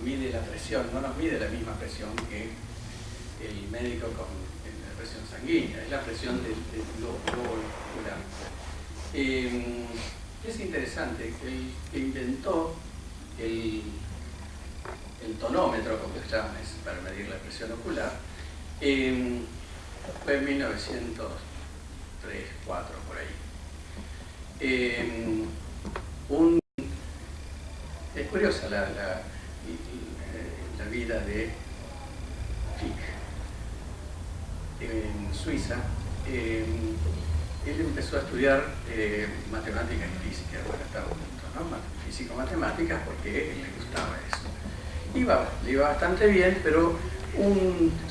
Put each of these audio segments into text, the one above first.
mide la presión, no nos mide la misma presión que el médico con la presión sanguínea, es la presión del globo ocular. Es interesante, el que inventó el tonómetro, como se llama, es para medir la presión ocular, fue en 1903, 4 por ahí. Es curiosa la vida de Fick. En Suiza, él empezó a estudiar matemáticas y física, bueno, estaba juntos, ¿no? Físico-matemáticas, porque a él le gustaba eso. Le iba bastante bien, pero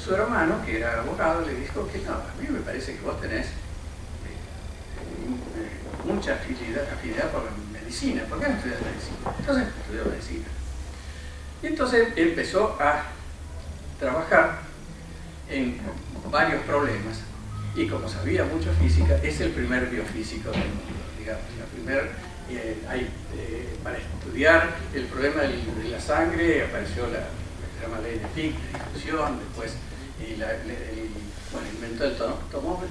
su hermano, que era abogado, le dijo que no, a mí me parece que vos tenés mucha afinidad por la medicina. ¿Por qué no estudias medicina? Entonces estudió medicina. Y entonces empezó a trabajar en varios problemas, y como sabía mucho física, es el primer biofísico del mundo, digamos. Para estudiar el problema de la sangre apareció la que se llama ley de Fick, de difusión, después inventó el tonómetro,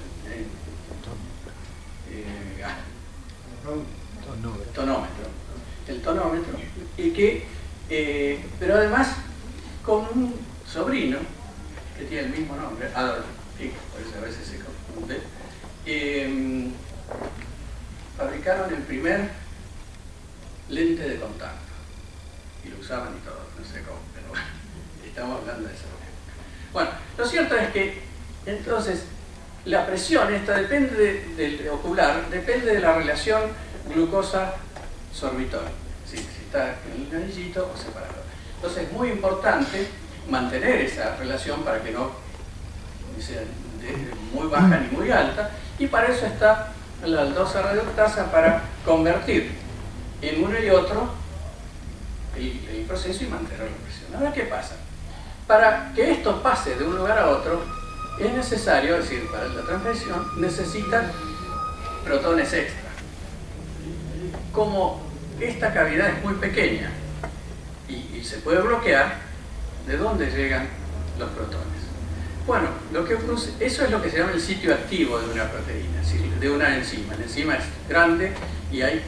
pero además con un sobrino que tiene el mismo nombre, Adolf Fick, por eso a veces se confunde, fabricaron el primer lente de contacto y lo usaban y todo, no sé cómo, pero bueno, estamos hablando de esa época. Bueno, lo cierto es que entonces la presión esta depende del ocular, depende de la relación glucosa-sorbitol, si está en el anillito o separado. Entonces es muy importante mantener esa relación para que no sea muy baja ni muy alta, y para eso está la aldosa reductasa, para convertir en uno y otro el proceso y mantener la presión. Ahora, ¿qué pasa? Para que esto pase de un lugar a otro es necesario, es decir, para la transmisión necesitan protones extra. Como esta cavidad es muy pequeña y se puede bloquear, ¿de dónde llegan los protones? Bueno, eso es lo que se llama el sitio activo de una proteína, es decir, de una enzima. La enzima es grande y hay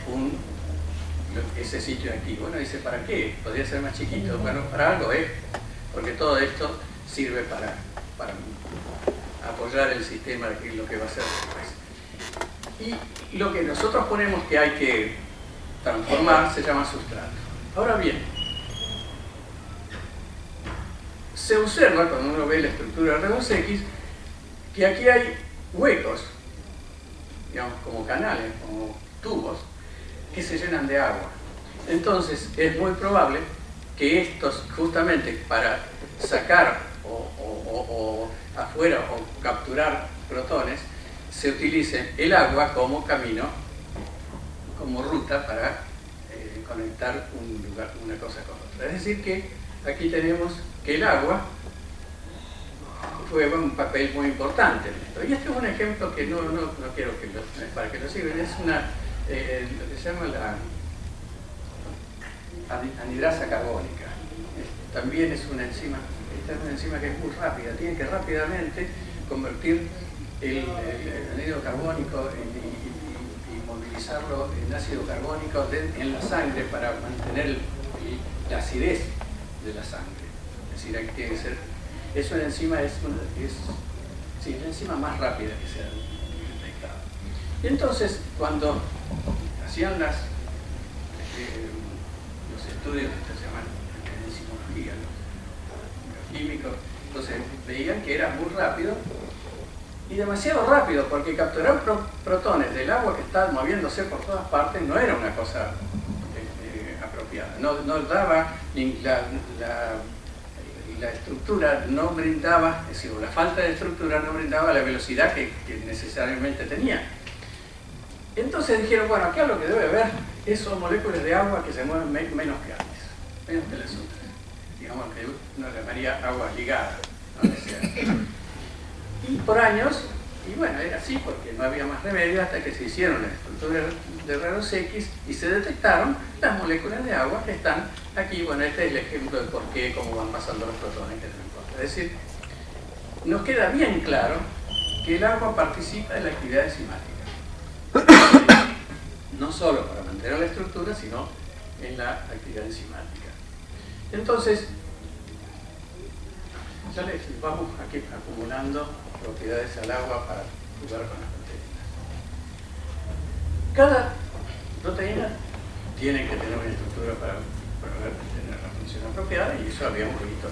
ese sitio activo. Uno dice, ¿para qué? Podría ser más chiquito. Bueno, para algo es, porque todo esto sirve para apoyar el sistema de lo que va a hacer después. Y lo que nosotros ponemos que hay que transformar se llama sustrato. Ahora bien, se observa, cuando uno ve la estructura R2X, que aquí hay huecos, digamos, como canales, como tubos, que se llenan de agua. Entonces, es muy probable que estos, justamente para sacar o afuera o capturar protones, se utilice el agua como camino, como ruta para conectar una cosa con otra. Es decir que aquí tenemos que el agua juega un papel muy importante en esto. Y este es un ejemplo que no quiero para que lo sigan, es lo que se llama la anhidrasa carbónica. También es una enzima, esta es una enzima que es muy rápida, tiene que rápidamente convertir el anhídrido carbónico y movilizarlo en ácido carbónico en la sangre para mantener la acidez de la sangre. Es decir, aquí tiene que ser, es una enzima, es la enzima más rápida que se ha detectado. Y entonces, cuando hacían los estudios que se llaman enzimología, los químicos, entonces veían que era muy rápido y demasiado rápido, porque capturar protones del agua que está moviéndose por todas partes no era una cosa apropiada. No daba la estructura, no brindaba, es decir, la falta de estructura no brindaba la velocidad que necesariamente tenía. Entonces dijeron, bueno, acá lo que debe haber son moléculas de agua que se mueven menos que antes, menos que las otras. Digamos que uno llamaría agua ligada, ¿no? Y por años Y bueno, era así porque no había más remedio hasta que se hicieron las estructuras de rayos X y se detectaron las moléculas de agua que están aquí. Bueno, este es el ejemplo de por qué, cómo van pasando los protones, que no importa. Es decir, nos queda bien claro que el agua participa de la actividad enzimática. No solo para mantener la estructura, sino en la actividad enzimática. Entonces, ya les vamos aquí acumulando propiedades al agua para jugar con las proteínas. Cada proteína tiene que tener una estructura para tener la función apropiada, y eso habíamos visto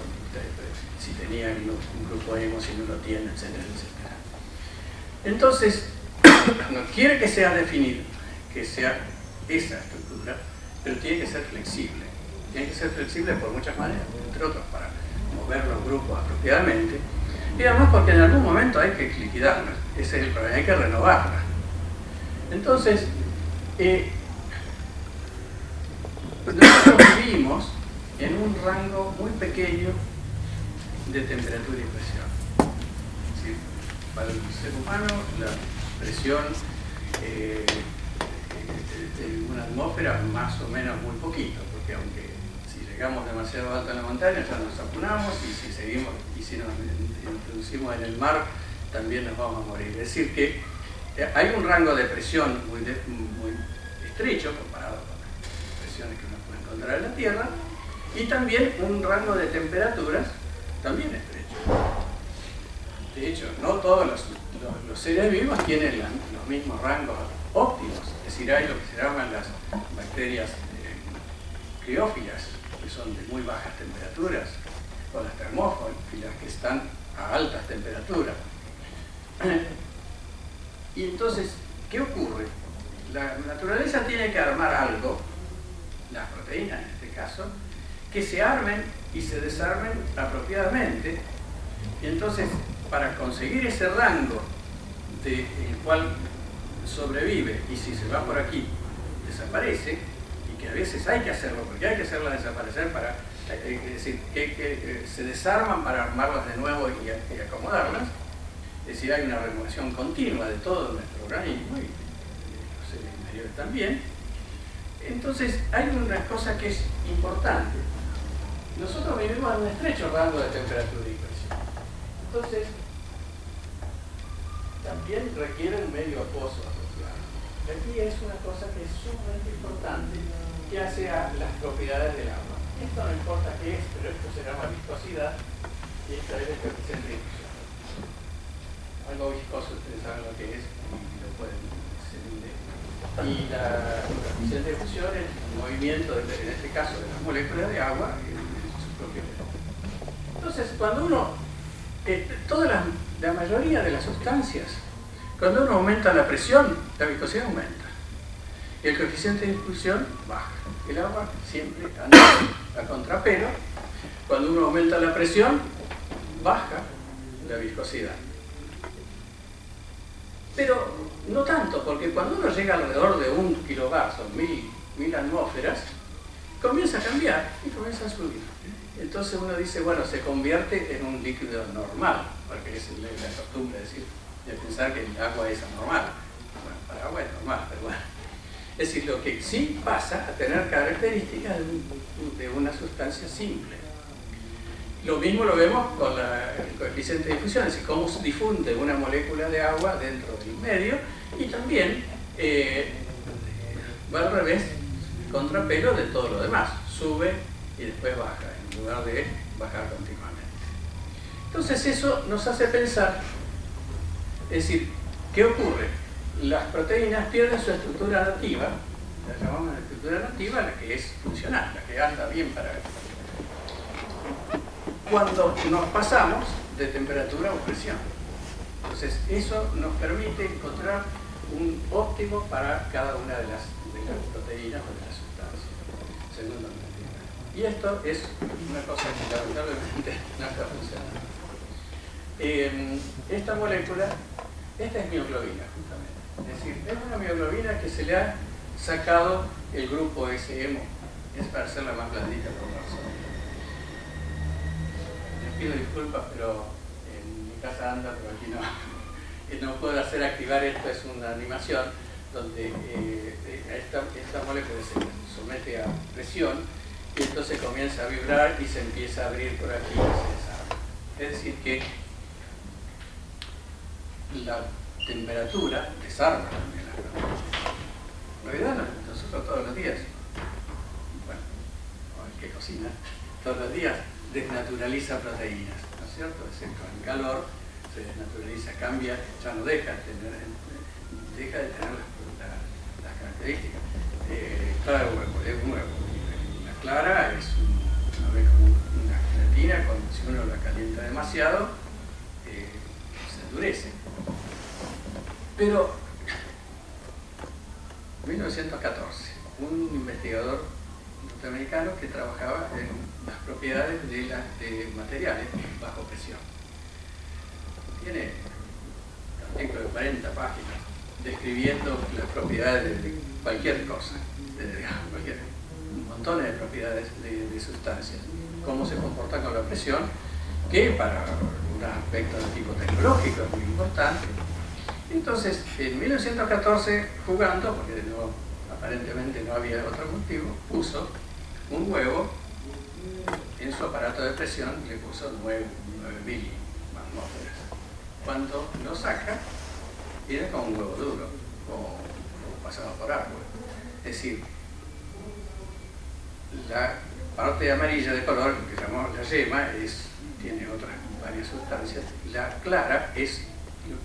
si tenían un grupo hemo, si no lo tienen, etcétera, etcétera. Entonces, no quiere que sea definido, que sea esa estructura, pero tiene que ser flexible. Tiene que ser flexible por muchas maneras, entre otras para mover los grupos apropiadamente, y además porque en algún momento hay que liquidarla. Ese es el problema, hay que renovarla. Entonces, nosotros vivimos en un rango muy pequeño de temperatura y presión. ¿Sí? Para el ser humano, la presión de una atmósfera más o menos muy poquito, porque aunque si llegamos demasiado alto en la montaña ya nos apunamos, y si seguimos y si nos introducimos en el mar también nos vamos a morir. Es decir que hay un rango de presión muy estrecho comparado con las presiones que uno puede encontrar en la Tierra, y también un rango de temperaturas también estrecho. De hecho, no todos los seres vivos tienen los mismos rangos óptimos. Es decir, hay lo que se llaman las bacterias criófilas, que son de muy bajas temperaturas, o las termófilas, que están a altas temperaturas. Y entonces, ¿qué ocurre? La naturaleza tiene que armar algo, las proteínas en este caso, que se armen y se desarmen apropiadamente. Y entonces, para conseguir ese rango del cual sobrevive, y si se va por aquí desaparece, y que a veces hay que hacerlo porque hay que hacerlas desaparecer para, es decir, que se desarman para armarlas de nuevo y acomodarlas. Es decir, hay una renovación continua de todo nuestro organismo y los seres inferiores también. Entonces hay una cosa que es importante. Nosotros vivimos en un estrecho rango de temperatura y presión. Entonces también requiere un medio acuoso apropiado. Y aquí es una cosa que es sumamente importante, que hace a las propiedades del agua. Esto no importa qué es, pero esto se llama viscosidad, y esta es el coeficiente de difusión. Algo viscoso, ustedes saben lo que es y lo pueden medir. Y la coeficiente de difusión es el movimiento, en este caso, de las moléculas de agua en su propio medio. Entonces, cuando uno, la mayoría de las sustancias, cuando uno aumenta la presión, la viscosidad aumenta. Y el coeficiente de difusión baja. El agua siempre anda a contrapelo. Cuando uno aumenta la presión, baja la viscosidad. Pero no tanto, porque cuando uno llega alrededor de 1 kilobar, son 1000 atmósferas, comienza a cambiar y comienza a subir. Entonces uno dice, bueno, se convierte en un líquido normal, porque es la costumbre de pensar que el agua es anormal. Bueno, para el agua es normal, pero bueno. Es decir, lo que sí pasa a tener características de una sustancia simple. Lo mismo lo vemos con el coeficiente de difusión, es decir, cómo se difunde una molécula de agua dentro del medio, y también va al revés, contrapelo de todo lo demás, sube y después baja, en lugar de bajar continuamente. Entonces eso nos hace pensar, es decir, ¿qué ocurre? Las proteínas pierden su estructura nativa, la llamamos la estructura nativa, la que es funcional, la que anda bien para cuando nos pasamos de temperatura o presión. Entonces eso nos permite encontrar un óptimo para cada una de las proteínas o de las sustancias, según la medida. Y esto es una cosa que lamentablemente no está funcionando. Esta molécula, esta es mioglobina justamente. Es decir, es una mioglobina que se le ha sacado el grupo S-hemo, es para hacerla más blandita por razón. Les pido disculpas, pero en mi casa anda, pero aquí no. no puedo hacer activar esto, es una animación donde esta molécula se somete a presión y entonces comienza a vibrar y se empieza a abrir por aquí y se desarma. Es decir que la temperatura desarma también las proteínas. En realidad nosotros todos los días, bueno, el que cocina, todos los días desnaturaliza proteínas, ¿no es cierto? Es decir, con el calor se desnaturaliza, cambia, ya no deja de tener las características. Clara de huevo, es un huevo. La clara es como una gelatina, si uno la calienta demasiado, se endurece. Pero en 1914, un investigador norteamericano que trabajaba en las propiedades de materiales bajo presión. Tiene un artículo de 40 páginas describiendo las propiedades de cualquier cosa, montones de propiedades de sustancias, cómo se comporta con la presión, que para un aspecto de tipo tecnológico es muy importante. Entonces, en 1914, jugando, porque aparentemente no había otro motivo, puso un huevo en su aparato de presión, le puso 9.000 atmósferas. Cuando lo saca, era como un huevo duro, o pasado por agua. Es decir, la parte amarilla de color, que llamamos la yema, tiene varias sustancias. La clara es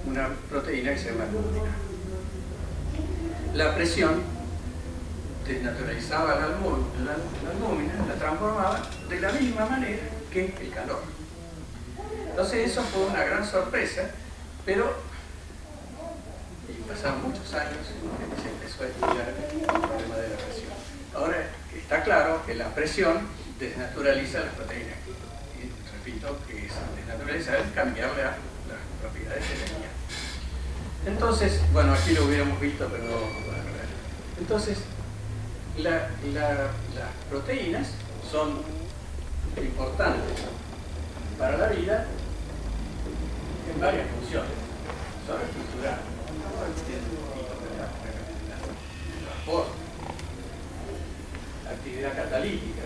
una proteína que se llama albúmina. La presión desnaturalizaba la albúmina, la transformaba de la misma manera que el calor. Entonces eso fue una gran sorpresa, pero pasaron muchos años en que se empezó a estudiar el problema de la presión. Ahora está claro que la presión desnaturaliza las proteínas. Y repito que desnaturalizar es cambiarle a las propiedades que tenía. Entonces, bueno, aquí lo hubiéramos visto, pero no. Entonces, las proteínas son importantes para la vida en varias funciones. Son estructurales. Actividad catalítica,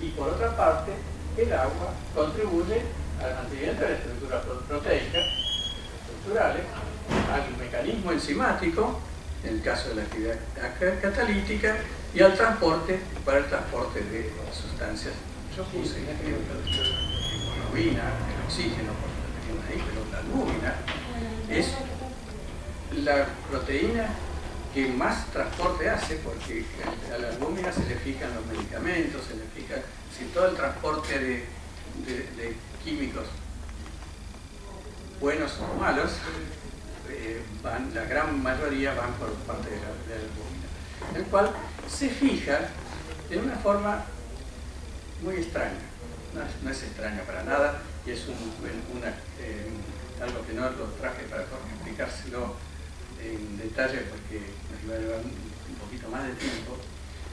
y por otra parte el agua contribuye al mantenimiento de la estructura proteica estructurales, al mecanismo enzimático en el caso de la actividad catalítica y al transporte, para el transporte de sustancias. Yo puse el ejemplo de la hemoglobina, el oxígeno, pero la albúmina es la proteína que más transporte hace, porque a la albúmina se le fijan los medicamentos, se le fija, si todo el transporte de químicos buenos o malos, la gran mayoría van por parte de la albúmina, el cual se fija de una forma muy extraña. No es extraño para nada, y es algo que no lo traje para explicárselo en detalle porque nos iba a llevar un poquito más de tiempo,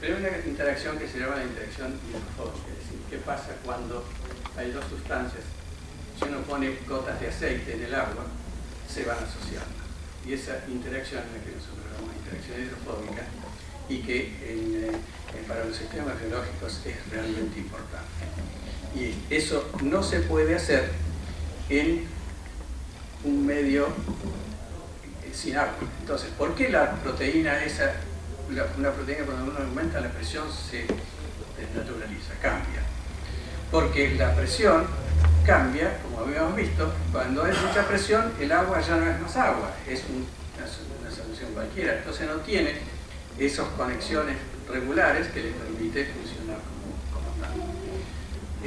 pero hay una interacción que se llama la interacción hidrofóbica, es decir, qué pasa cuando hay dos sustancias, si uno pone gotas de aceite en el agua, se van asociando, y esa interacción es la que nosotros llamamos interacción hidrofóbica y que para los sistemas biológicos es realmente importante, y eso no se puede hacer en un medio sin agua. Entonces, ¿por qué la proteína esa, una proteína cuando uno aumenta la presión se desnaturaliza, cambia? Porque la presión cambia, como habíamos visto, cuando hay mucha presión el agua ya no es más agua, es una solución cualquiera, entonces no tiene esas conexiones regulares que le permite funcionar como tal.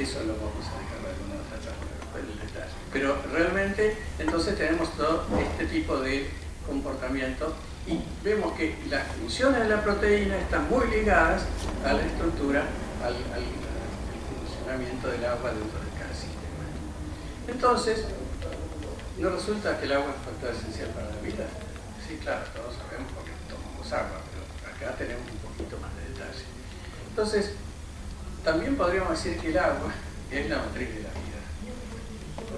Eso lo vamos a dejar para alguna otra charla, el detalle. Pero realmente entonces tenemos todo este tipo de comportamiento y vemos que las funciones de la proteína están muy ligadas a la estructura, al funcionamiento del agua dentro de cada sistema. Entonces, ¿no resulta que el agua es un factor esencial para la vida? Sí, claro, todos sabemos porque tomamos agua, pero acá tenemos un poquito más de detalle. Entonces, también podríamos decir que el agua es la matriz de la vida,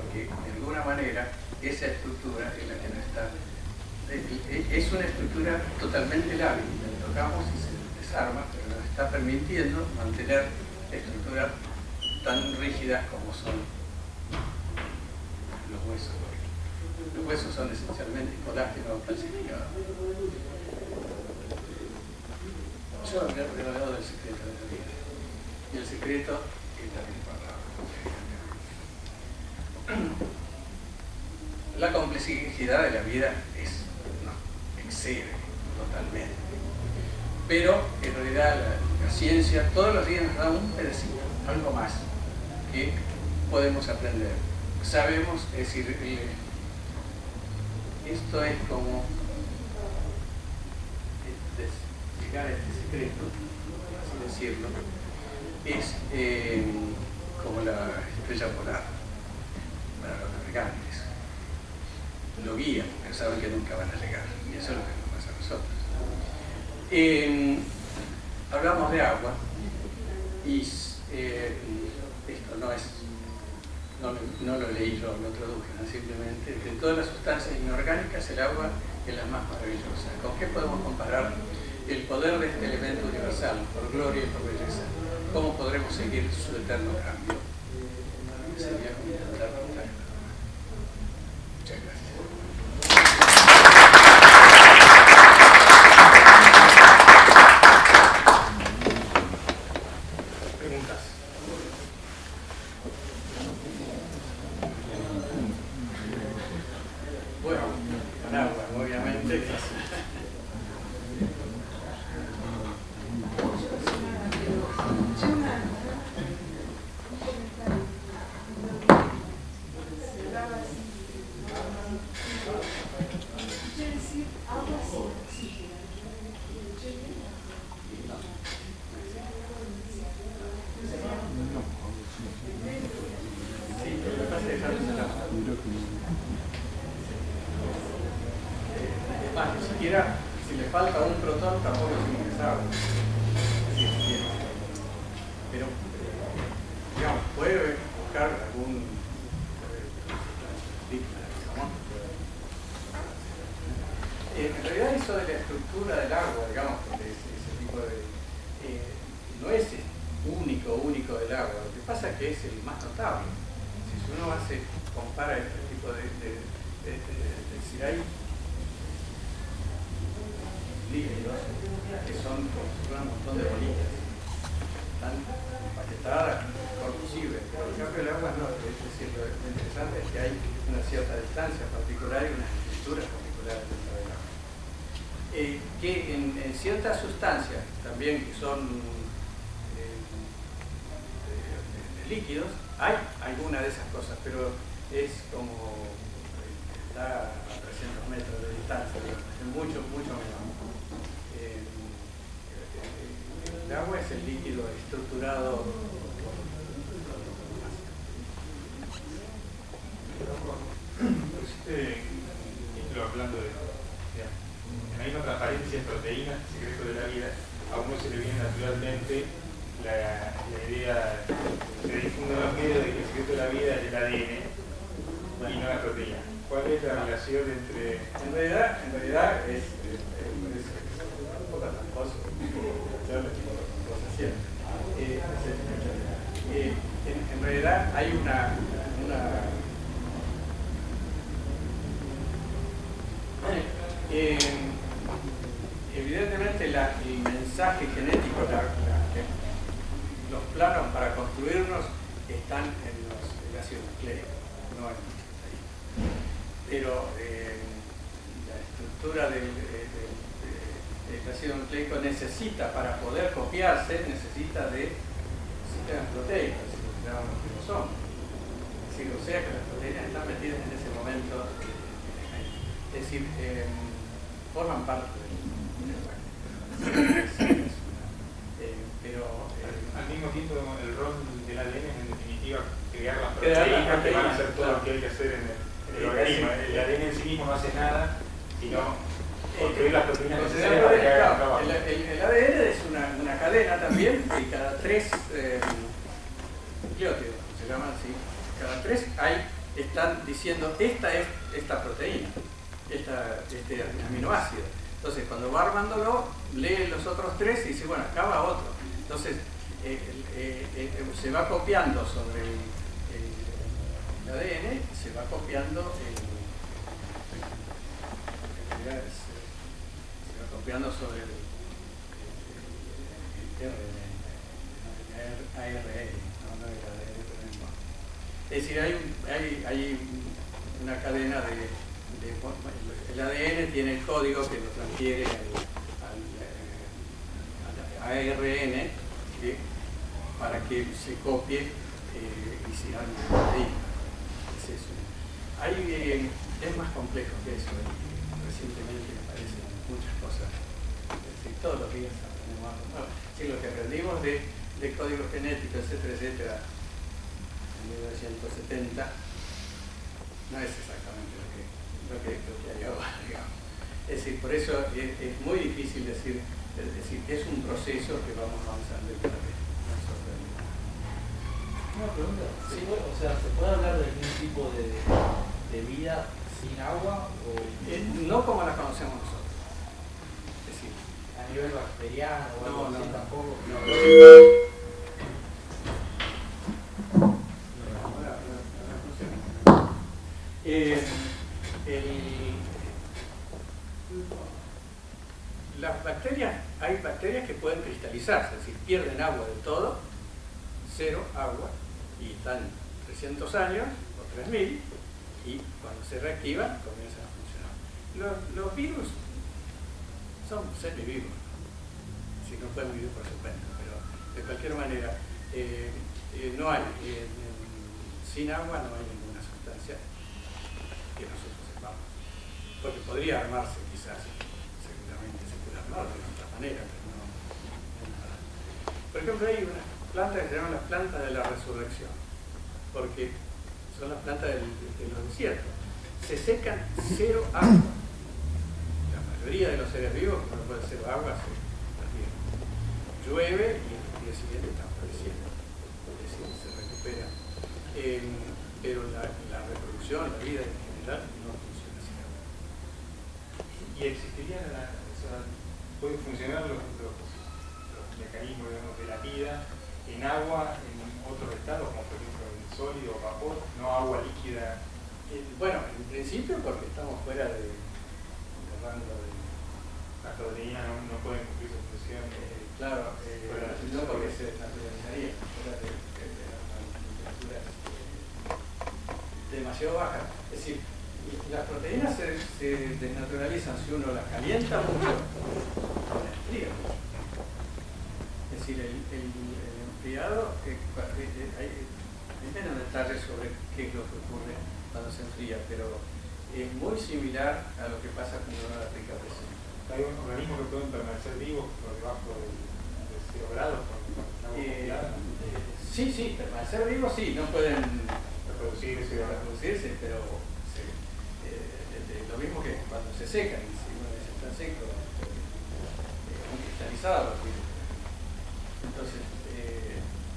porque de alguna manera esa estructura es la que no está. Es una estructura totalmente lábil, la tocamos y se desarma, pero nos está permitiendo mantener estructuras tan rígidas como son los huesos. Los huesos son esencialmente colágeno falsificado. Yo había revelado del secreto de la vida. Y el secreto es la palabra. La complejidad de la vida excede totalmente. Pero en realidad la ciencia todos los días nos da un pedacito, algo más, que podemos aprender. Sabemos, es decir, esto es como llegar a este secreto, así decirlo, es como la estrella polar para los navegantes. Lo guían, pero saben que nunca van a llegar, y eso es lo que nos pasa a nosotros. Hablamos de agua, y esto no lo leí yo, lo traduje, ¿no? Simplemente de todas las sustancias inorgánicas el agua es la más maravillosa. ¿Con qué podemos comparar el poder de este elemento universal, por gloria y por belleza? ¿Cómo podremos seguir su eterno cambio? Sería como intentar contar. Muchas gracias. Si le falta un protón, tampoco es ingresable. Pero, digamos, puede buscar algún en realidad eso de la estructura del agua, digamos, ese tipo de no es único del agua. Lo que pasa es que es el más notable. Si uno compara este tipo de si hay líquidos que son un montón de bolitas, están empaquetadas, corrosibles, pero en cambio el agua no. Es decir, lo interesante es que hay una cierta distancia particular y unas estructuras particulares dentro del agua. Que en ciertas sustancias también que son de líquidos, hay alguna de esas cosas, pero es como está a 300 metros de distancia, es mucho menor. El agua es el líquido estructurado. Hablando de en la misma transparencia en proteínas, secreto de la vida, a uno se le viene naturalmente la idea, se difunde los medios de que el secreto de la vida es el ADN y no la proteína. ¿Cuál es la relación entre...? En realidad es pocas cosas. En realidad hay una evidentemente el mensaje genético, los planos para construirnos están en el ácido nucleico, no en ahí. Pero la estructura del ácido nucleico necesita, para poder copiarse, necesita de sistemas proteicos, que llaman los ribosomas. Es decir, o sea que las proteínas están metidas en ese momento. Es decir, forman parte pero al mismo tiempo el rol del ADN es en definitiva crear las proteínas que van a hacer todo lo que hay que hacer en el organismo. El ADN en sí mismo no hace nada, sino construir las proteínas necesarias para que hagan el trabajo. El ADN es una cadena también, y cada 3 nucleótidos, se llaman así, cada 3 hay están diciendo esta es esta proteína, este aminoácido. Entonces cuando va armándolo, lee los otros tres y dice, bueno, acá va otro. Entonces se va copiando sobre el ADN, se va copiando sobre el ARN. Es decir, hay una cadena el ADN tiene el código que lo transfiere al ARN para que se copie y se haga una proteína. Es eso. Es más complejo que eso. Recientemente me aparecen muchas cosas. Es decir, todos los días aprendemos algo nuevo. Sí, lo que aprendimos de código genético, etcétera, etcétera, en 1970, no es exactamente lo que hay ahora, digamos. Es decir, por eso es muy difícil decir que es un proceso que vamos avanzando y cada vez más sorprendente. Una pregunta, Sí. o sea, ¿se puede hablar de algún tipo de vida sin agua? No como la conocemos nosotros. Es decir, A nivel bacteriano o algo así tampoco. Las bacterias, hay bacterias que pueden cristalizarse, es decir, pierden agua del todo, cero agua, y están 300 años o 3000, y cuando se reactivan comienzan a funcionar. Los virus son semivivos, si no pueden vivir por su cuenta, pero de cualquier manera no hay, sin agua no hay ninguna sustancia que nosotros sepamos, porque podría armarse quizás, seguramente se puede armar de otra manera, pero no nada. Por ejemplo, hay unas plantas que se llaman las plantas de la resurrección, porque son las plantas de los desiertos. Se secan cero agua. La mayoría de los seres vivos, como no puede cero agua, se perdieron. Llueve y el día siguiente están floreciendo. Es decir, se recupera. Pero la reproducción, la vida en general, no funciona sin agua. ¿Y existirían, pueden funcionar los mecanismos, digamos, de la vida en agua, en otros estados, como por ejemplo en sólido o vapor, no agua líquida? Bueno, en principio porque estamos fuera del rango de... Las proteínas no pueden cumplir su función. Claro, no porque se naturalizaría, fuera de temperaturas demasiado bajas. Es decir, las proteínas se desnaturalizan si uno las calienta mucho o las enfría mucho. Es decir, el enfriado, hay menos detalles sobre qué es lo que ocurre cuando se enfría, pero es muy similar a lo que pasa cuando uno aplica presión. ¿Hay organismos que pueden permanecer vivos por debajo de 0 grados con agua congelada? Sí, permanecer vivos sí, no pueden reproducirse, pero lo mismo que cuando se secan, si uno está seco, han cristalizado los virus. Entonces,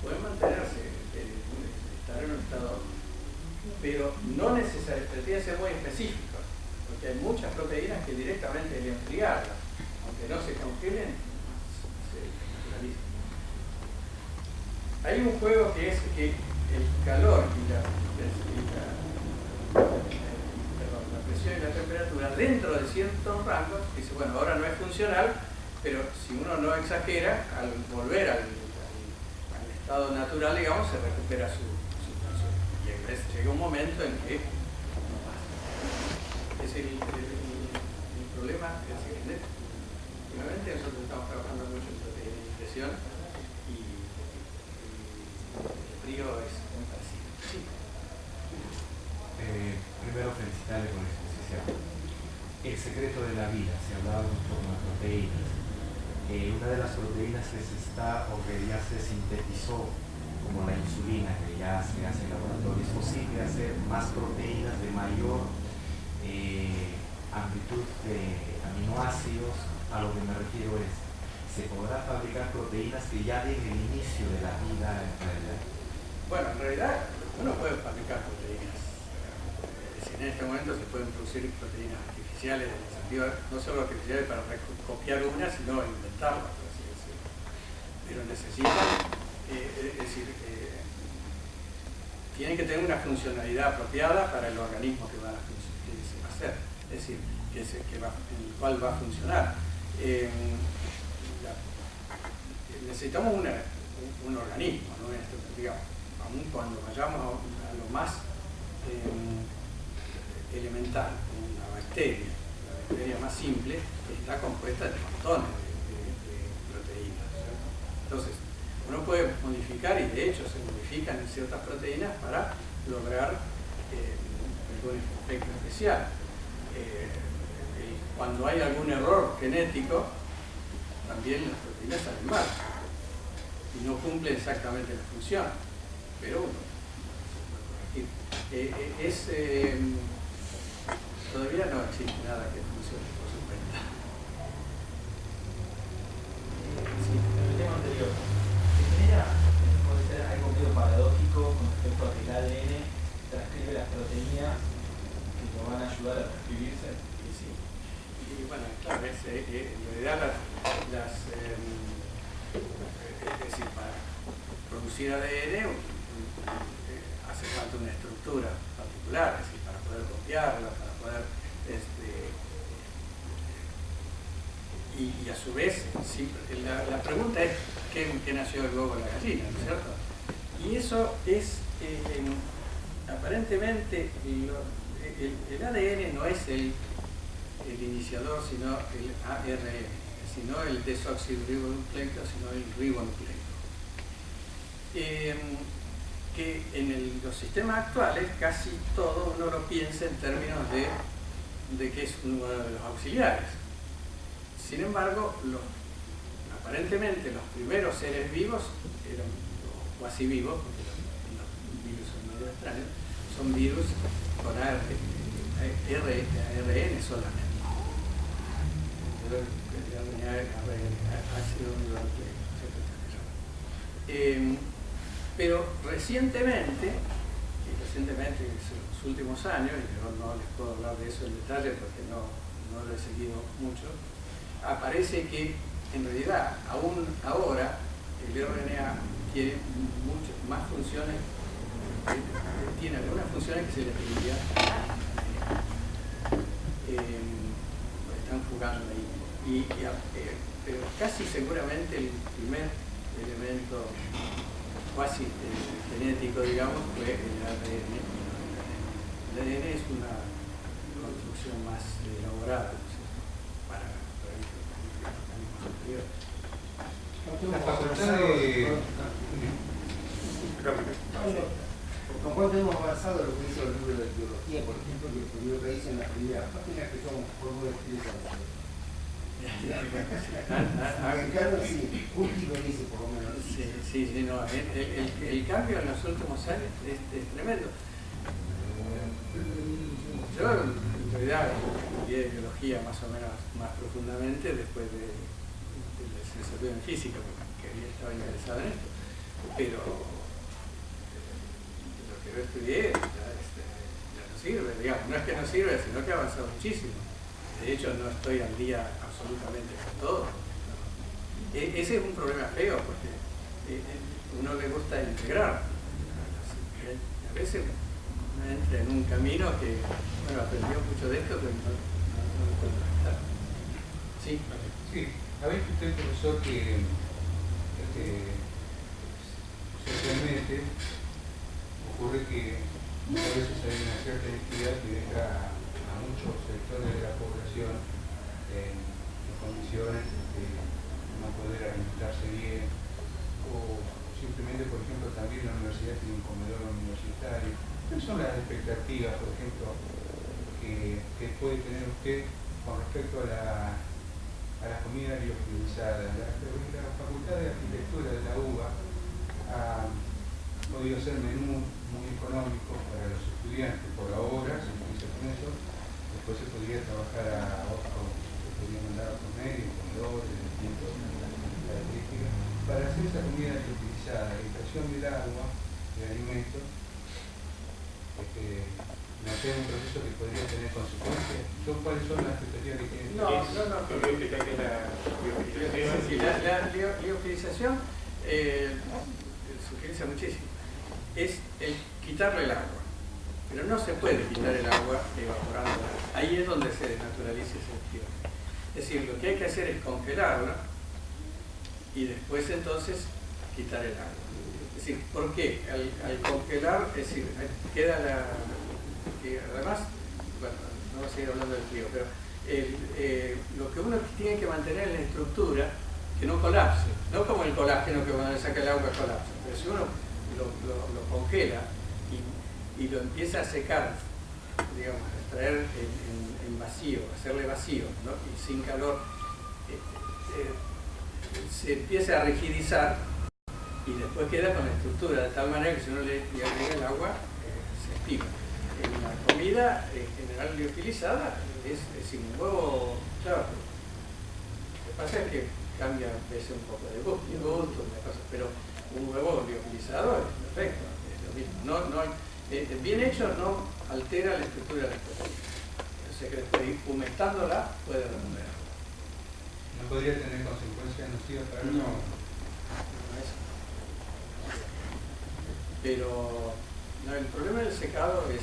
pueden mantenerse, estar en un estado, pero no necesariamente, tiene que ser muy específico, porque hay muchas proteínas que directamente al enfriarlas, aunque no se congelen, se naturalizan. Hay un juego que es que el calor y la presión y la temperatura dentro de ciertos rangos, dice, bueno, ahora no es funcional, pero si uno no exagera, al volver al estado natural, digamos, se recupera su función. Y a veces llega un momento en que no pasa. Es el problema, es decir, últimamente nosotros estamos trabajando mucho en proteína de impresión y el frío es muy parecido. Sí. Primero felicitarle por la exposición. El secreto de la vida, se hablaba de las proteínas. Una de las proteínas que se está o que ya se sintetizó, como la insulina, que ya se hace en laboratorio, es posible hacer más proteínas de mayor amplitud de aminoácidos. A lo que me refiero es, ¿se podrá fabricar proteínas que ya den el inicio de la vida en realidad? Bueno, en realidad uno puede fabricar proteínas este momento se pueden producir proteínas artificiales, en el sentido, no solo artificiales para copiar una, sino inventarlas, por así decirlo. Pero necesitan, es decir, tienen que tener una funcionalidad apropiada para el organismo que se va a hacer, es decir, en el cual va a funcionar. Necesitamos un organismo, ¿no? Digamos, aun cuando vayamos a lo más elemental, una bacteria, la bacteria más simple, está compuesta de montones de proteínas, ¿cierto? Entonces, uno puede modificar, y de hecho se modifican ciertas proteínas para lograr algún efecto especial. Cuando hay algún error genético, también las proteínas salen mal y no cumplen exactamente la función, pero uno todavía no existe nada que funcione por su cuenta. Sí, en el tema anterior, se genera, puede ser algo medio paradójico con respecto a que el ADN transcribe las proteínas que nos van a ayudar a transcribirse. Sí. Y bueno, claro, en realidad es decir, para producir ADN hace falta una estructura particular, es decir, para poder copiarla, para poder y a su vez siempre, la pregunta es ¿qué nació el huevo o la gallina? ¿No es cierto? Y eso es aparentemente el ADN no es el iniciador, sino el ARN, sino el desoxirribonucleico, sino el ribonucleico. Que en los sistemas actuales casi todo uno lo piensa en términos de que es uno de los auxiliares. Sin embargo, aparentemente los primeros seres vivos eran cuasi vivos, porque los virus son medio extraños, son virus con ARN solamente. Pero recientemente, en los últimos años, y no les puedo hablar de eso en detalle porque no lo he seguido mucho, aparece que en realidad aún ahora el RNA tiene muchas más funciones, tiene algunas funciones que se le atribuían están jugando ahí. Pero casi seguramente el primer elemento cuasi genético, digamos, fue el ADN. El ADN es una construcción más elaborada, ¿no? para el mecanismo superior. La facultad de... Con cuánto hemos avanzado lo que dice el libro de biología, por ejemplo, que el libro que dice en las primeras páginas que somos fórmulas espirituales. Claro, sí, Cookie lo dice por lo menos. Sí, no, el cambio en los últimos años es tremendo. Yo en realidad estudié biología más o menos más profundamente después de la licenciatura en física, porque estaba interesado en esto, pero lo que yo estudié ya no sirve, digamos, no es que no sirve, sino que ha avanzado muchísimo. De hecho, no estoy al día absolutamente con todo. Ese es un problema feo, porque uno le gusta integrar. A veces uno entra en un camino que, bueno, aprendió mucho de esto, pero no lo puede conectar. Sí. Sí, a veces usted, profesor, que socialmente ocurre que a veces hay una cierta inequidad que deja a muchos sectores de la población en condiciones de no poder alimentarse bien, o simplemente, por ejemplo, también la universidad tiene un comedor universitario. ¿Cuáles son las expectativas, por ejemplo, que puede tener usted con respecto a la comida biooptimizada? La Facultad de Arquitectura de la UBA ha podido hacer menú muy económico para los estudiantes por la obra, se utiliza con eso. Después se podría trabajar se podría mandar a otros medios, comedores, de distintas características, para hacer esa comida reutilizada, la extracción del agua, del alimento, plantea un proceso que podría tener consecuencias. ¿Cuáles son las expectativas que tienen? No. Lo que explica que la liofilización. Sí, la liofilización se utiliza muchísimo. Es el quitarle el agua. Pero no se puede quitar el agua evaporándola. Ahí es donde se desnaturaliza ese estilo. Es decir, lo que hay que hacer es congelarla y después entonces quitar el agua. Es decir, ¿por qué? Al congelar, es decir, queda la... que además, bueno, no voy a seguir hablando del frío, pero lo que uno tiene que mantener es la estructura que no colapse, no como el colágeno que cuando le saca el agua colapsa, pero si uno lo congela y lo empieza a secar, digamos, a extraer en vacío, hacerle vacío, ¿no? Y sin calor, se empieza a rigidizar y después queda con la estructura de tal manera que si uno le agrega el agua, se estira. En la comida en general liofilizada es sin huevo, claro. Lo que pasa es que cambia a veces un poco de gusto, pero un huevo liofilizado es perfecto, es lo mismo. Bien hecho no altera la estructura de la proteína. O sea que después humectándola puede recuperar. ¿No podría tener consecuencias nocivas para el No, pero no, el problema del secado es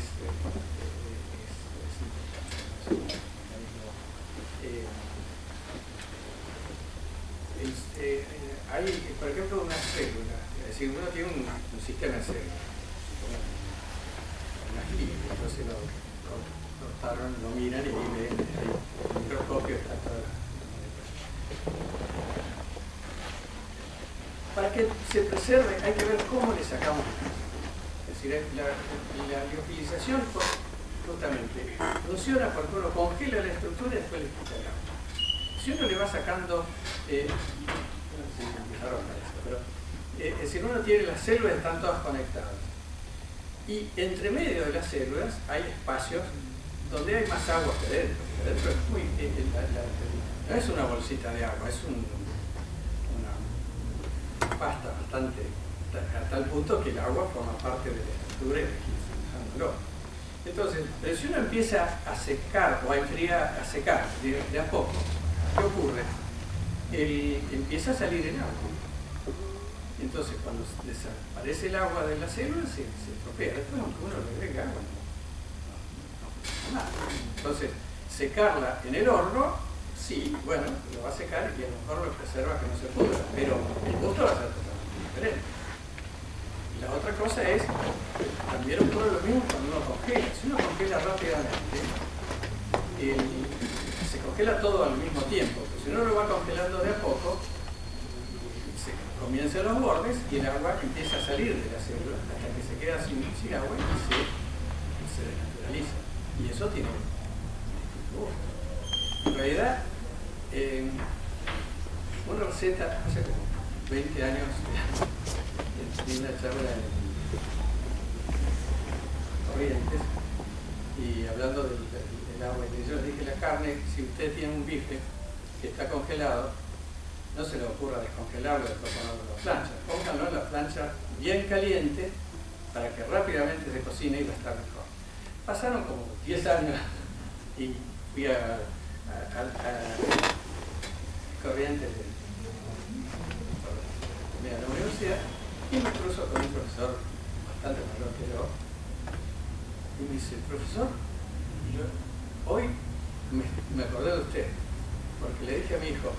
hay, por ejemplo, una célula, es decir, uno tiene un sistema de células, una fila, entonces lo cortaron, lo miran y ven, el microscopio está todo. Para que se preserve hay que ver cómo le sacamos. Es decir, la liofilización justamente funciona porque uno congela la estructura y después le quita el agua. Si uno le va sacando, es decir, uno tiene las células, están todas conectadas. Y entre medio de las células hay espacios donde hay más agua que dentro. Adentro es muy, no es una bolsita de agua, es una pasta bastante, a tal punto que el agua forma parte de la estructura y dejándolo. Entonces, pero si uno empieza a secar o a enfriar, a secar de a poco, ¿qué ocurre? Empieza a salir el agua. Entonces, cuando desaparece el agua de la célula, se estropea. Después, aunque uno le agregue agua, no nada. Entonces, secarla en el horno, sí, bueno, lo va a secar y a lo mejor lo preserva que no se pudra, pero el gusto va a ser totalmente diferente. Y la otra cosa es, también ocurre lo mismo cuando uno congela. Si uno congela rápidamente, se congela todo al mismo tiempo. Pero si uno lo va congelando de a poco, se comienzan los bordes y el agua empieza a salir de la célula hasta que se queda sin agua y se desnaturaliza. Y eso tiene gusto. En realidad, una receta hace como 20 años di una charla en Corrientes y hablando del agua, y yo les dije, la carne, si usted tiene un bife que está congelado, no se le ocurra descongelarlo y después ponerlo en la plancha. Pónganlo en la plancha bien caliente para que rápidamente se cocine y va a estar mejor. Pasaron como 10 años y fui a Corrientes de la universidad y me cruzo con un profesor bastante mayor que yo y me dice, profesor, hoy me acordé de usted porque le dije a mi hijo,